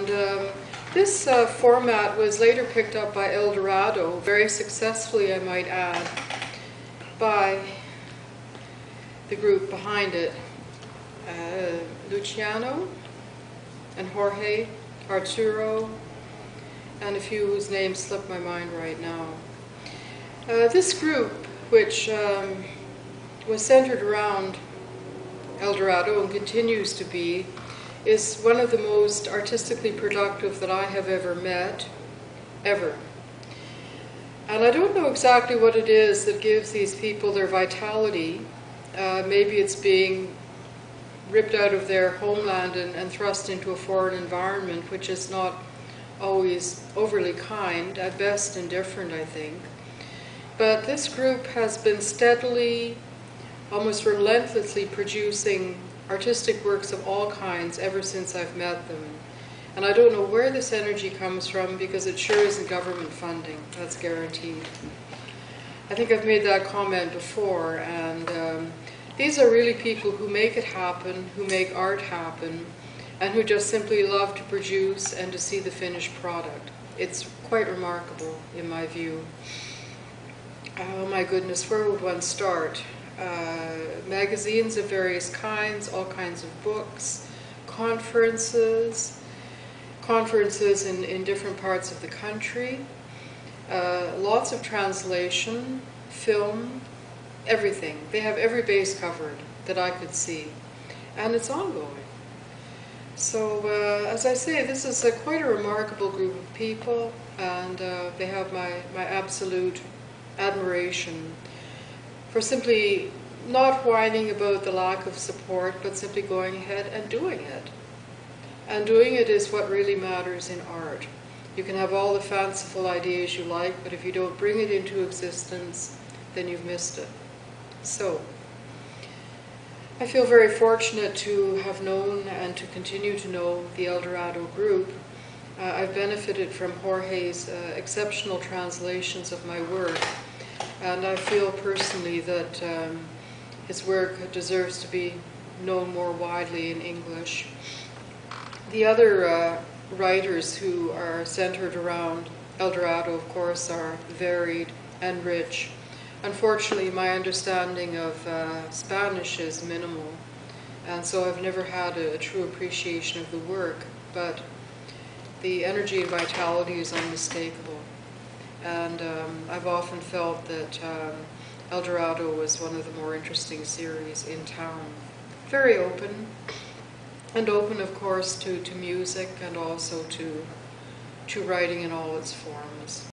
And this format was later picked up by El Dorado, very successfully, I might add, by the group behind it, Luciano and Jorge, Arturo, and a few whose names slip my mind right now. This group, which was centered around El Dorado and continues to be, is one of the most artistically productive that I have ever met, ever. And I don't know exactly what it is that gives these people their vitality. Maybe it's being ripped out of their homeland and thrust into a foreign environment, which is not always overly kind, at best indifferent, I think. But this group has been steadily, almost relentlessly producing artistic works of all kinds ever since I've met them. And I don't know where this energy comes from, because it sure isn't government funding, that's guaranteed. I think I've made that comment before, and these are really people who make it happen, who make art happen, and who just simply love to produce and to see the finished product. It's quite remarkable, in my view. Oh my goodness, where would one start? Magazines of various kinds, all kinds of books, conferences in different parts of the country, lots of translation, film, everything. They have every base covered that I could see, and it's ongoing. So, as I say, this is quite a remarkable group of people, and they have my absolute admiration for simply not whining about the lack of support, but simply going ahead and doing it. And doing it is what really matters in art. You can have all the fanciful ideas you like, but if you don't bring it into existence, then you've missed it. So, I feel very fortunate to have known and to continue to know the El Dorado group. I've benefited from Jorge's exceptional translations of my work, and I feel personally that his work deserves to be known more widely in English. The other writers who are centered around El Dorado, of course, are varied and rich. Unfortunately, my understanding of Spanish is minimal, and so I've never had a true appreciation of the work, but the energy and vitality is unmistakable. And I've often felt that El Dorado was one of the more interesting series in town. Very open, and open, of course, to music and also to writing in all its forms.